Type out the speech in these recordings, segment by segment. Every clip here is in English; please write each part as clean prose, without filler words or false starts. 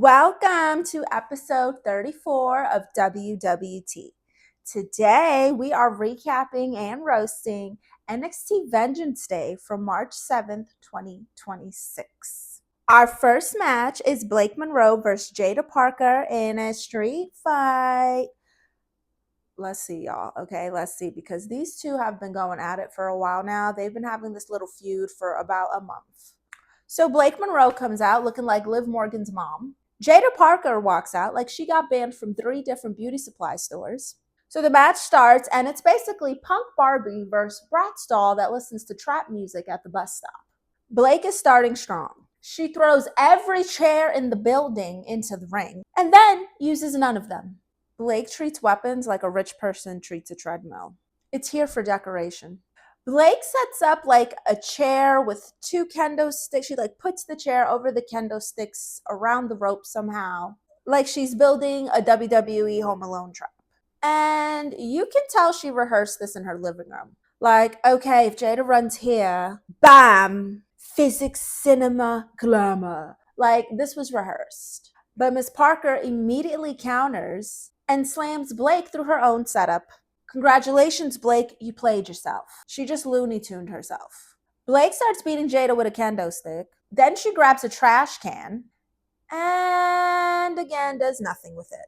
Welcome to episode 34 of WW TEA. Today we are recapping and roasting NXT Vengeance Day from March 7th, 2026. Our first match is Blake Monroe versus Jada Parker in a street fight. Let's see, y'all. Okay, let's see, because these two have been going at it for a while now. They've been having this little feud for about a month. So Blake Monroe comes out looking like Liv Morgan's mom. Jada Parker walks out like she got banned from 3 different beauty supply stores. So the match starts, and it's basically Punk Barbie versus Bratz doll that listens to trap music at the bus stop. Blake is starting strong. She throws every chair in the building into the ring, and then uses none of them. Blake treats weapons like a rich person treats a treadmill. It's here for decoration. Blake sets up like a chair with 2 kendo sticks. She puts the chair over the kendo sticks around the rope somehow, like she's building a WWE Home Alone trap. And you can tell she rehearsed this in her living room. Like, okay, if Jada runs here, bam, physics, cinema, glamour. Like, this was rehearsed. But Miss Parker immediately counters and slams Blake through her own setup. Congratulations, Blake, you played yourself. She just Looney Tuned herself. Blake starts beating Jada with a kendo stick. Then she grabs a trash can and again does nothing with it.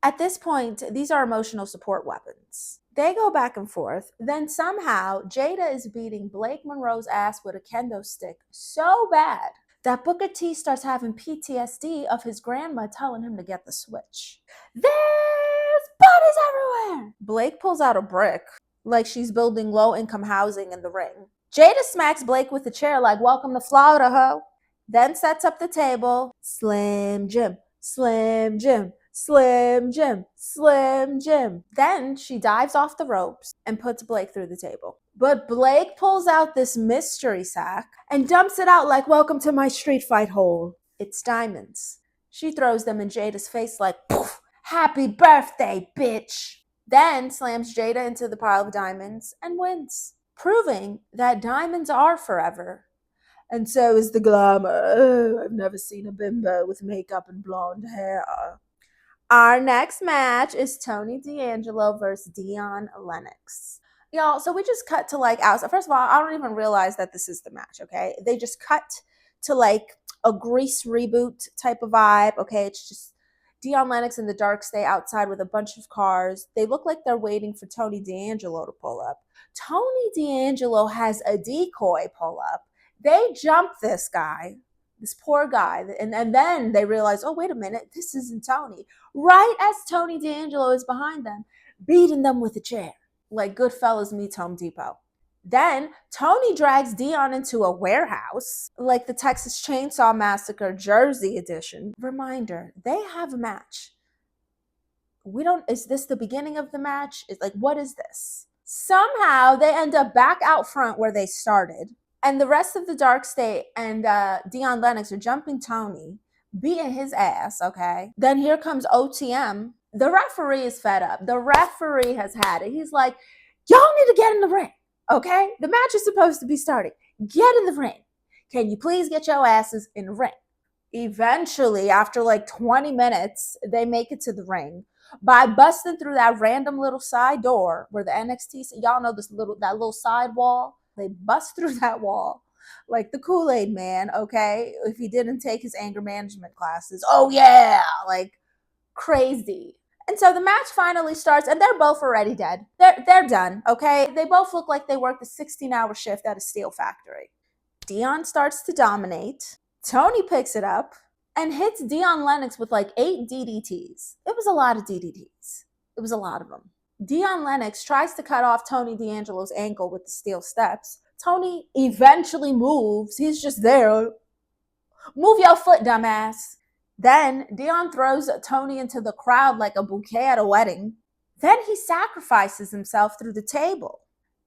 At this point, these are emotional support weapons. They go back and forth. Then somehow, Jada is beating Blake Monroe's ass with a kendo stick so bad that Booker T starts having PTSD of his grandma telling him to get the switch. There's bodies everywhere! Blake pulls out a brick, like she's building low-income housing in the ring. Jada smacks Blake with a chair like, welcome to Florida, ho. Then sets up the table. Slim Jim, Slim Jim, Slim Jim, Slim Jim. Then she dives off the ropes and puts Blake through the table. But Blake pulls out this mystery sack and dumps it out like, welcome to my street fight hole. It's diamonds. She throws them in Jada's face like, poof, happy birthday, bitch. Then slams Jada into the pile of diamonds and wins, proving that diamonds are forever. And so is the glamour. Oh, I've never seen a bimbo with makeup and blonde hair. Our next match is Tony D'Angelo versus Dion LNIKS. Y'all, so we just cut to outside. First of all, I don't even realize that this is the match, okay? They just cut to a Grease reboot type of vibe, okay? It's just Dion LNIKS and the Dark stay outside with a bunch of cars. They look like they're waiting for Tony D'Angelo to pull up. Tony D'Angelo has a decoy pull up. They jump this guy, this poor guy, and then they realize, oh, wait a minute, this isn't Tony. Right as Tony D'Angelo is behind them, beating them with a chair, like Goodfellas meets Home Depot. Then Tony drags Dion into a warehouse, like the Texas Chainsaw Massacre Jersey edition. Reminder, they have a match. Is this the beginning of the match? It's like, what is this? Somehow they end up back out front where they started. And the rest of the Dark State and Dion LNIKS are jumping Tony, beating his ass, okay? Then here comes OTM. The referee is fed up. The referee has had it. He's like, y'all need to get in the ring, okay? The match is supposed to be starting. Get in the ring. Can you please get your asses in the ring? Eventually, after 20 minutes, they make it to the ring by busting through that random little side door where the NXT, y'all know that little side wall. They bust through that wall like the Kool-Aid man, okay? If he didn't take his anger management classes. Oh, yeah, crazy. And so the match finally starts, and they're both already dead. They're done, okay? They both look like they worked a 16-hour shift at a steel factory. Dion starts to dominate. Tony picks it up and hits Dion LNIKS with 8 DDTs. It was a lot of DDTs. It was a lot of them. Dion LNIKS tries to cut off Tony D'Angelo's ankle with the steel steps. Tony eventually moves. He's just there. Move your foot, dumbass. Then Dion throws Tony into the crowd like a bouquet at a wedding. Then he sacrifices himself through the table.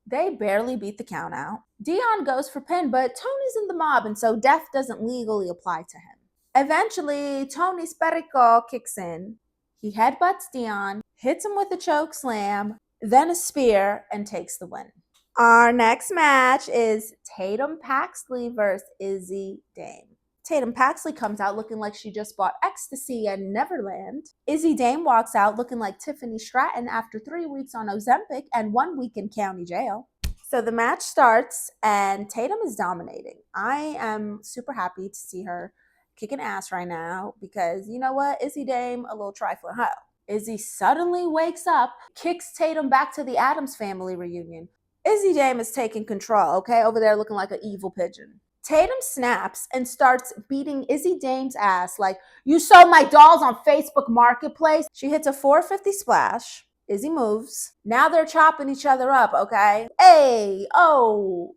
They barely beat the count out. Dion goes for pin, but Tony's in the mob, and so death doesn't legally apply to him. Eventually, Tony's perico kicks in. He headbutts Dion, hits him with a choke slam, then a spear, and takes the win. Our next match is Tatum Paxley versus Izzy Dame. Tatum Paxley comes out looking like she just bought ecstasy at Neverland. Izzy Dame walks out looking like Tiffany Stratton after 3 weeks on Ozempic and 1 week in county jail. So the match starts and Tatum is dominating. I am super happy to see her kicking ass right now because you know what? Izzy Dame, a little trifling hoe. Izzy suddenly wakes up, kicks Tatum back to the Addams Family reunion. Izzy Dame is taking control, okay? Over there looking like an evil pigeon. Tatum snaps and starts beating Izzy Dame's ass like, you sold my dolls on Facebook Marketplace. She hits a 450 splash. Izzy moves. Now they're chopping each other up, okay? Hey, oh,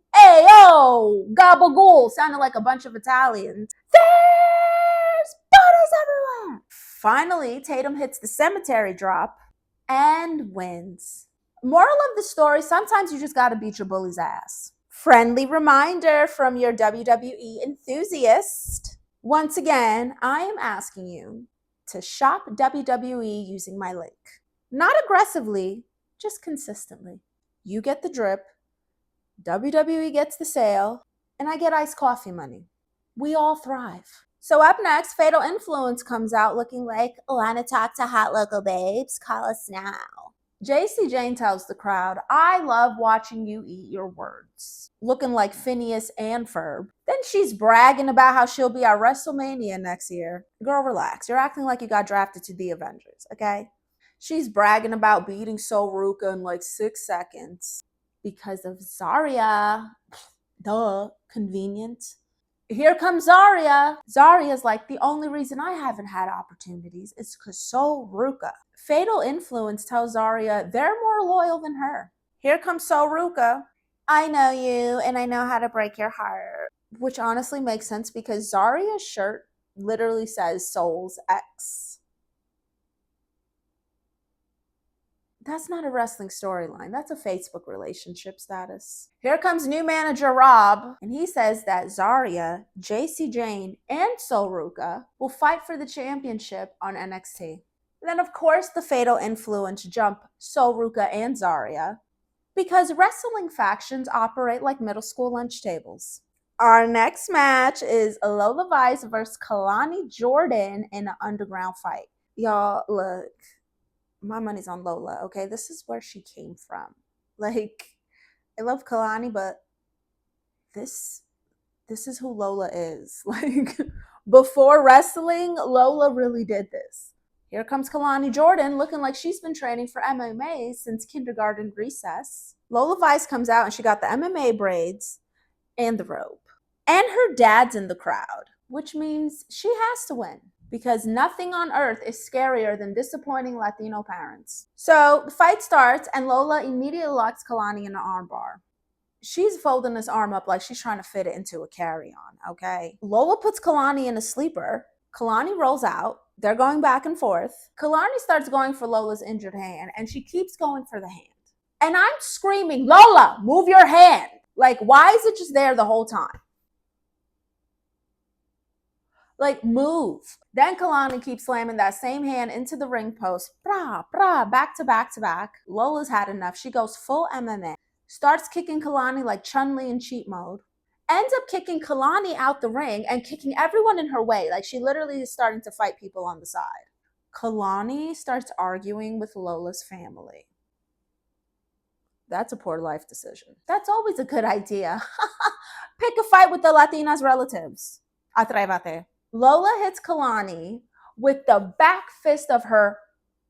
gabagool. Sounded like a bunch of Italians. There's bodies everywhere. Finally, Tatum hits the cemetery drop and wins. Moral of the story, sometimes you just gotta beat your bully's ass. Friendly reminder from your WWE enthusiast. Once again, I am asking you to shop WWE using my link. Not aggressively, just consistently. You get the drip, WWE gets the sale, and I get iced coffee money. We all thrive. So up next, Fatal Influence comes out looking like, wanna talk to hot local babes? Call us now. JC Jane tells the crowd, I love watching you eat your words. Looking like Phineas and Ferb. Then she's bragging about how she'll be at WrestleMania next year. Girl, relax. You're acting like you got drafted to the Avengers, okay? She's bragging about beating Sol Ruca in like 6 seconds. Because of Zarya. Duh, convenient. Here comes Zarya. Zarya's like, the only reason I haven't had opportunities is because Sol Ruca. Fatal Influence tells Zarya they're more loyal than her. Here comes Sol Ruca. I know you and I know how to break your heart. Which honestly makes sense because Zarya's shirt literally says Sol's ex. That's not a wrestling storyline. That's a Facebook relationship status. Here comes new manager Rob, and he says that Zarya, JC Jane, and Sol Ruca will fight for the championship on NXT. Then, of course, the Fatal Influence jump Sol Ruca and Zarya because wrestling factions operate like middle school lunch tables. Our next match is Lola Vice versus Kalani Jordan in an underground fight. Y'all, look. My money's on Lola, okay? This is where she came from. Like, I love Kalani, but this is who Lola is. Like, before wrestling, Lola really did this. Here comes Kalani Jordan looking like she's been training for MMA since kindergarten recess. Lola Vice comes out and she got the MMA braids and the robe. And her dad's in the crowd, which means she has to win. Because nothing on earth is scarier than disappointing Latino parents. So the fight starts and Lola immediately locks Kalani in an armbar. She's folding this arm up like she's trying to fit it into a carry-on, okay? Lola puts Kalani in a sleeper. Kalani rolls out. They're going back and forth. Kalani starts going for Lola's injured hand and she keeps going for the hand. And I'm screaming, Lola, move your hand. Like, why is it just there the whole time? Like, move. Then Kalani keeps slamming that same hand into the ring post. Back to back to back. Lola's had enough. She goes full MMA. Starts kicking Kalani like Chun-Li in cheat mode. Ends up kicking Kalani out the ring and kicking everyone in her way. Like, she literally is starting to fight people on the side. Kalani starts arguing with Lola's family. That's a poor life decision. That's always a good idea. Pick a fight with the Latinas' relatives. Atrévate. Lola hits Kalani with the back fist of her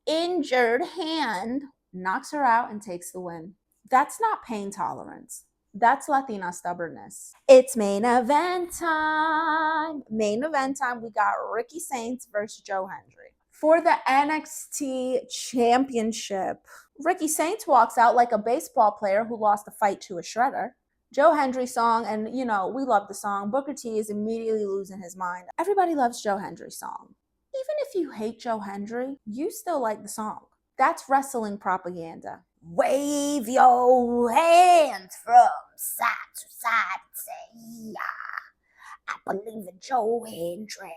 injured hand, knocks her out, and takes the win. That's not pain tolerance. That's Latina stubbornness. It's main event time. Main event time, we got Ricky Saints versus Joe Hendry. For the NXT Championship, Ricky Saints walks out like a baseball player who lost a fight to a shredder. Joe Hendry song, and you know, we love the song. Booker T is immediately losing his mind. Everybody loves Joe Hendry's song. Even if you hate Joe Hendry, you still like the song. That's wrestling propaganda. Wave your hands from side to side and say, yeah, I believe in Joe Hendry.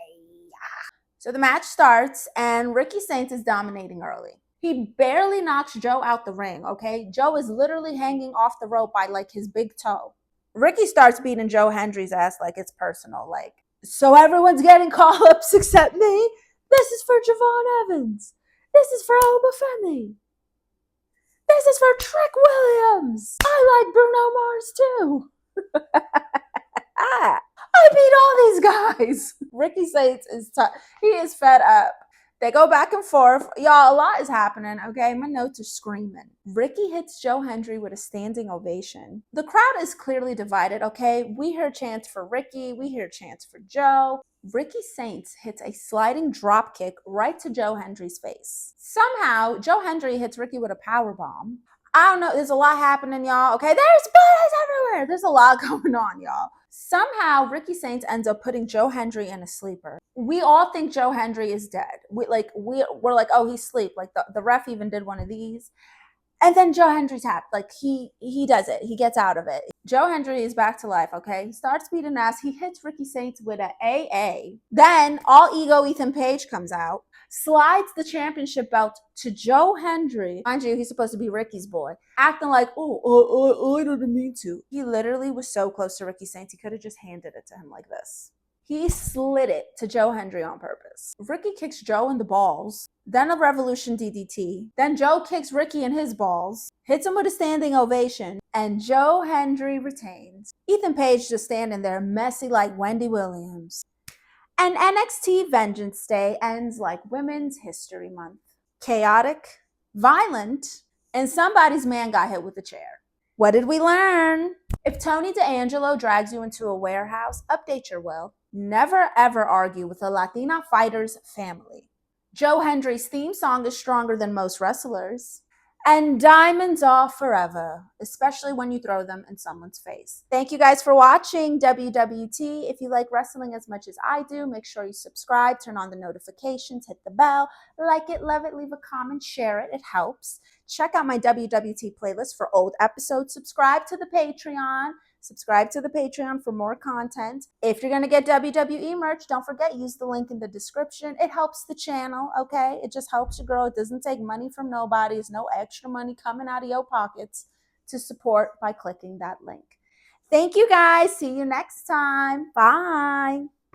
Yeah. So the match starts, and Ricky Saints is dominating early. He barely knocks Joe out the ring, okay? Joe is literally hanging off the rope by like his big toe. Ricky starts beating Joe Hendry's ass like it's personal. Like, So everyone's getting call-ups except me. This is for Javon Evans. This is for Alba Femi. This is for Trick Williams. I like Bruno Mars too. I beat all these guys. Ricky Saints is he is fed up. They go back and forth. Y'all, a lot is happening, okay? My notes are screaming. Ricky hits Joe Hendry with a standing ovation. The crowd is clearly divided, okay? We hear chants for Ricky. We hear chants for Joe. Ricky Saints hits a sliding drop kick right to Joe Hendry's face. Somehow, Joe Hendry hits Ricky with a power bomb. I don't know. There's a lot happening, y'all. Okay, there's bullets everywhere. There's a lot going on, y'all. Somehow, Ricky Saints ends up putting Joe Hendry in a sleeper. We all think Joe Hendry is dead. We're like, oh, he's asleep. Like the ref even did one of these. And then Joe Hendry tapped. Like he does it. He gets out of it. Joe Hendry is back to life, okay? He starts beating ass. He hits Ricky Saints with an AA. Then all ego Ethan Page comes out, slides the championship belt to Joe Hendry. Mind you, he's supposed to be Ricky's boy, acting like, I didn't mean to. He literally was so close to Ricky Saints, he could have just handed it to him like this. He slid it to Joe Hendry on purpose. Ricky kicks Joe in the balls, then a Revolution DDT. Then Joe kicks Ricky in his balls, hits him with a standing ovation, and Joe Hendry retains. Ethan Page just standing there messy like Wendy Williams. And NXT Vengeance Day ends like Women's History Month. Chaotic, violent, and somebody's man got hit with a chair. What did we learn? If Tony D'Angelo drags you into a warehouse, update your will. Never ever argue with a Latina fighter's family. Joe Hendry's theme song is stronger than most wrestlers. And diamonds are forever, especially when you throw them in someone's face. Thank you guys for watching WWT. If you like wrestling as much as I do, make sure you subscribe, turn on the notifications, hit the bell, like it, love it, leave a comment, share it. It helps. Check out my WWT playlist for old episodes. Subscribe to the Patreon. Subscribe to the Patreon for more content. If you're going to get WWE merch, don't forget, use the link in the description. It helps the channel, okay? It just helps you grow. It doesn't take money from nobody. There's no extra money coming out of your pockets to support by clicking that link. Thank you, guys. See you next time. Bye.